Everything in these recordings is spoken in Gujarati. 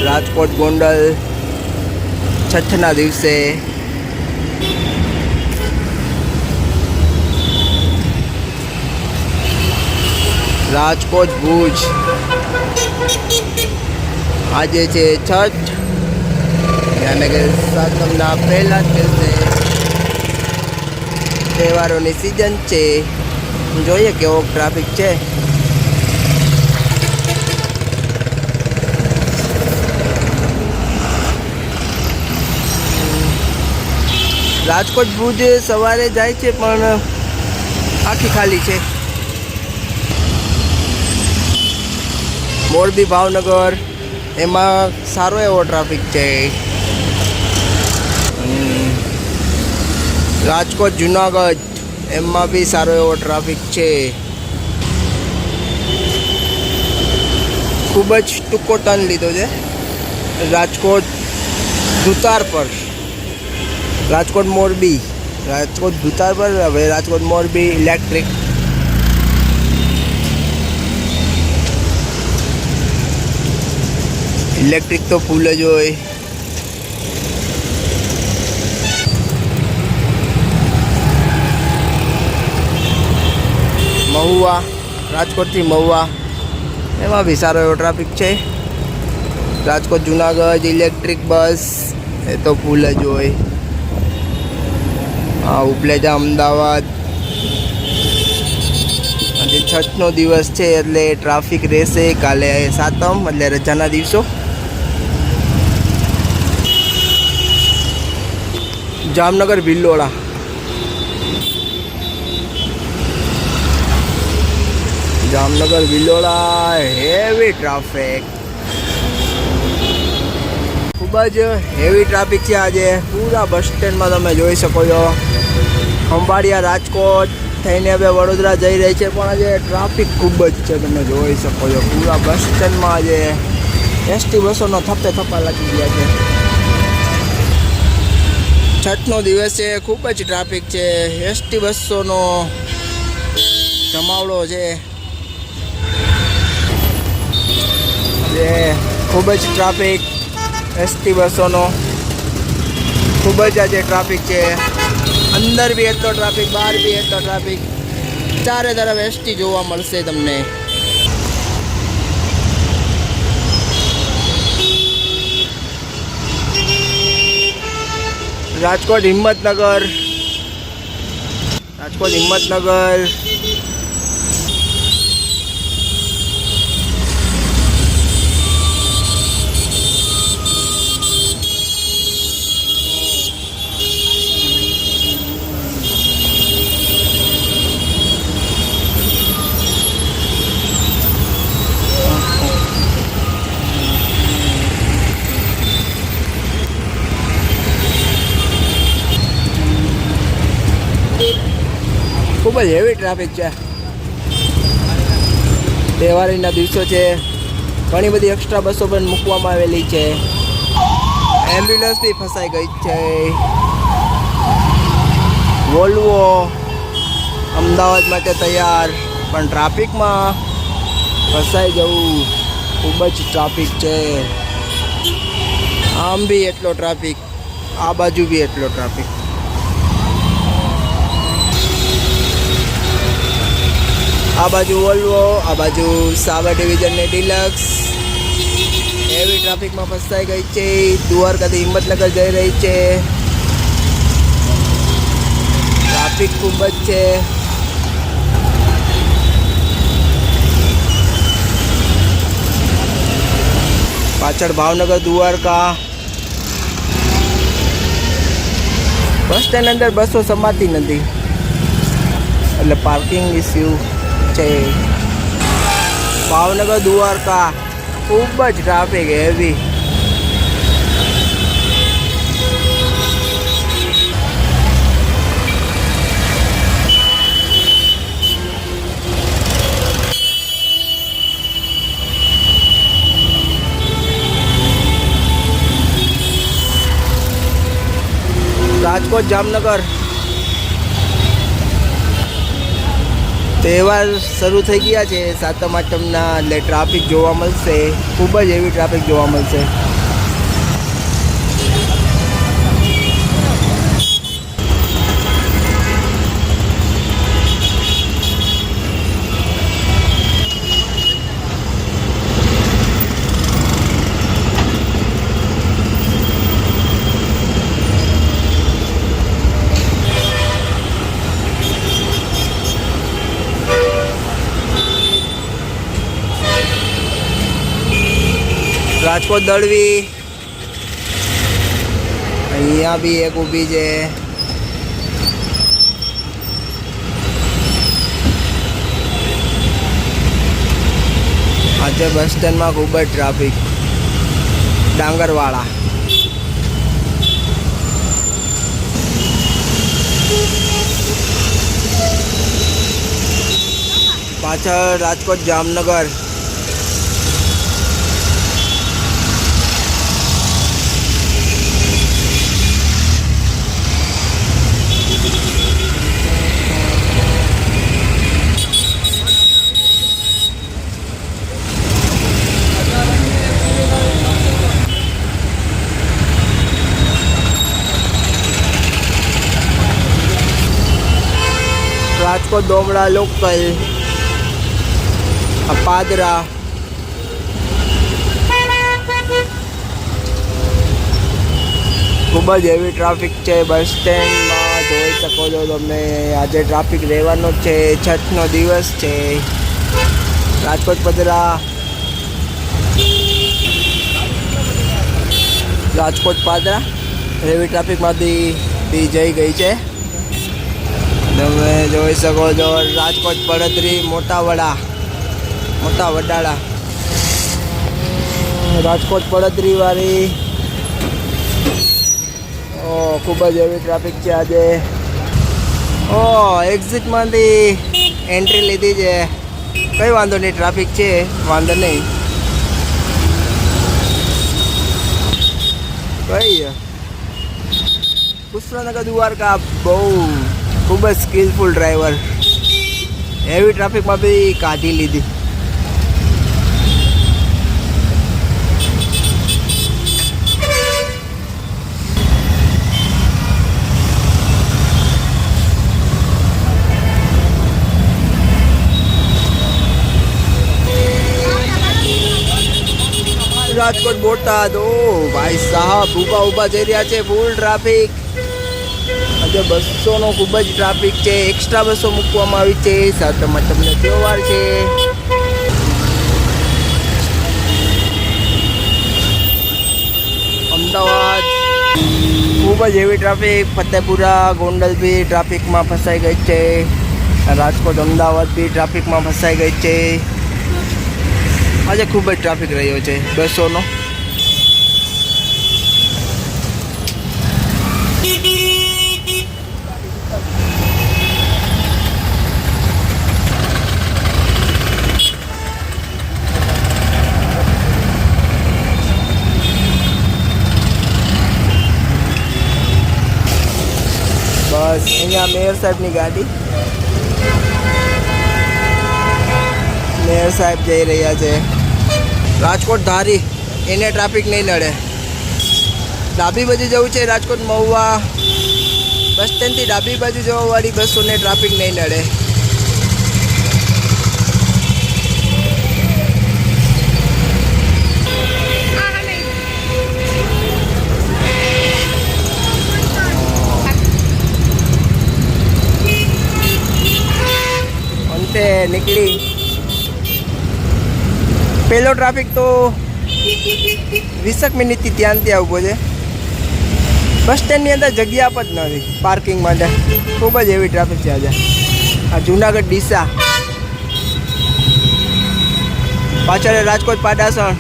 રાજકોટ ગોંડલ છઠ્ઠના દિવસે રાજકોટ ભુજ આજે છે છઠ યાને કે સાતમના પહેલા જ દિવસે તહેવારોની સિઝન છે. જોઈએ કેવો ટ્રાફિક છે. રાજકોટ ભુજ સવારે જાય છે પણ આખી ખાલી છે. મોરબી ભાવનગર એમાં સારો એવો ટ્રાફિક છે. રાજકોટ જુનાગઢ એમાં બી સારો એવો ટ્રાફિક છે. ખૂબ જ ટૂંકો ટર્ન લીધો છે રાજકોટ દુતાર પર. રાજકોટ મોરબી, રાજકોટ દુતાર પર, હવે રાજકોટ મોરબી ઇલેક્ટ્રિક. ઇલેક્ટ્રિક તો ફૂલ જ હોય. મહુવા, રાજકોટથી મહુવા એમાં બી સારો એવો ટ્રાફિક છે. રાજકોટ જુનાગઢ ઇલેક્ટ્રિક બસ એ તો ફૂલ જ હોય. ઉપલેજા અમદાવાદ આજે છઠનો દિવસ છે એટલે ટ્રાફિક રહેશે. કાલે સાતમ એટલે રજાના દિવસો. જામનગર ભિલોડા, જામનગર ભિલોડા હેવી ટ્રાફિક, ખૂબ જ હેવી ટ્રાફિક છે આજે. પૂરા બસ સ્ટેન્ડમાં તમે જોઈ શકો છો. ખંભાળિયા રાજકોટ થઈને હવે વડોદરા જઈ રહી છે પણ આજે ટ્રાફિક ખૂબ જ છે. તમે જોઈ શકો છો પૂરા બસ સ્ટેન્ડમાં આજે એસટી બસોનો થપ્પે થપ્પા લાગી ગયા છે. છઠનો દિવસ છે, ખૂબ જ ટ્રાફિક છે. એસટી બસોનો જમાવડો છે. ખૂબ જ ટ્રાફિક એસટી બસોનો, ખૂબ જ આજે ટ્રાફિક છે. અંદર બી એટલો ટ્રાફિક, બહાર બી એટલો ટ્રાફિક. ચારે તરફ એસટી જોવા મળશે તમને. રાજકોટ હિંમતનગર, રાજકોટ હિંમતનગર ખૂબ જ હેવી ટ્રાફિક છે. તહેવારીના દિવસો છે, ઘણી બધી એક્સ્ટ્રા બસો પણ મૂકવામાં આવેલી છે. એમ્બ્યુલન્સ બી ફસાઈ ગઈ છે. વોલ્વો અમદાવાદ માટે તૈયાર પણ ટ્રાફિકમાં ફસાઈ જવું. ખૂબ જ ટ્રાફિક છે. આમ બી એટલો ટ્રાફિક, આ બાજુ બી એટલો ટ્રાફિક. આ બાજુ વોલ્વો, આ બાજુ સાબર ડિવિઝનની ડિલક્સ હેવી ટ્રાફિકમાં ફસાઈ ગઈ છે. દ્વારકાથી હિંમતનગર જઈ રહી છે. ટ્રાફિક ખૂબ જ છે. પાછળ ભાવનગર દ્વારકા. બસ સ્ટેન્ડ અંદર બસો સમાતી નથી એટલે પાર્કિંગ ઇસ્યુ છે. ભાવનગર દ્વારકા ખૂબ જ ટ્રાફિક હેવી. રાજકોટ જામનગર તહેવાર શરૂ થઈ ગયા છે સાતમ આઠમના, એટલે ટ્રાફિક જોવા મળશે, ખૂબ જ એવી ટ્રાફિક જોવા મળશે. રાજકોટ દળવી અહીંયા બી એક ઊભી છે. આજે બસ સ્ટેન્ડમાં ખૂબ જ ટ્રાફિક. ડાંગરવાળા પાછળ રાજકોટ જામનગર. રાજકોટ ડોમડા લોકલ, પાદરા, ખૂબ જ હેવી ટ્રાફિક છે બસ સ્ટેન્ડમાં. જોઈ શકો છો તમે, આજે ટ્રાફિક રહેવાનો જ છે. છઠનો દિવસ છે. રાજકોટ પદરા, રાજકોટ પાદરા હેવી ટ્રાફિકમાંથી બી જઈ ગઈ છે. તમે જોઈ શકો છો રાજકોટ પડદરી, મોટા વડાળા, રાજકોટ પડદરી વાળી. ખૂબ જ એવી ટ્રાફિક છે આજે. એક્ઝિટમાંથી એન્ટ્રી લીધી છે. કંઈ વાંધો નહીં, ટ્રાફિક છે, વાંધો નહીં. કઈ પુષ્પનગર દ્વારકા બહુ ખૂબ જ સ્કિલફુલ ડ્રાઈવર. હેવી ટ્રાફિકમાં બી કાઢી લીધી. રાજકોટ બોટાદ, ઓ ભાઈ સાહેબ, ઊભા જઈ રહ્યા છે. Full traffic. આજે બસોનો ખૂબ જ ટ્રાફિક છે. એક્સ્ટ્રા બસો મૂકવામાં આવી છે. સાતમ આઠમનો તહેવાર છે. અમદાવાદ ખૂબ જ હેવી ટ્રાફિક. ફતેપુરા, ગોંડલ બી ટ્રાફિકમાં ફસાઈ ગઈ છે. રાજકોટ અમદાવાદ બી ટ્રાફિકમાં ફસાઈ ગઈ છે. આજે ખૂબ જ ટ્રાફિક રહ્યો છે બસોનો. બસ અહીંયા મેયર સાહેબની ગાડી. મેયર સાહેબ જઈ રહ્યા છે. રાજકોટ ધારી, એને ટ્રાફિક નહીં નડે. ડાબી બાજુ જવું છે રાજકોટ મહુવા બસ સ્ટેન્ડથી ડાબી બાજુ જવાવાળી બસોને ટ્રાફિક નહીં નડે. અંતે નીકળી. પહેલો ટ્રાફિક તો 20 મિનિટથી ત્યાંથી આવવો છે. બસ સ્ટેન્ડની અંદર જગ્યા પણ નથી પાર્કિંગ માટે. ખૂબ જ એવી ટ્રાફિક છે આજે. આ જુનાગઢ ડીસા, પાછળ રાજકોટ પાડાસણ.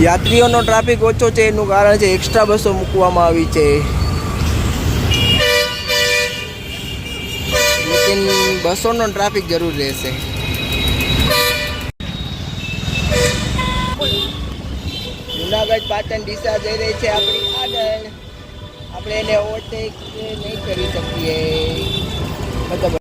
યાત્રીઓનો ટ્રાફિક ઓછો છે એનું કારણ છે એક્સ્ટ્રા બસો મૂકવામાં આવી છે. લેકિન બસોનો ટ્રાફિક જરૂર રહેશે. જુનાગઢ ગાઈસ પાટણ ડીસા જઈ રહી છે આપણી આગળ. આપણે એને ઓવરટેક નહીં કરી શકીએ મતલબ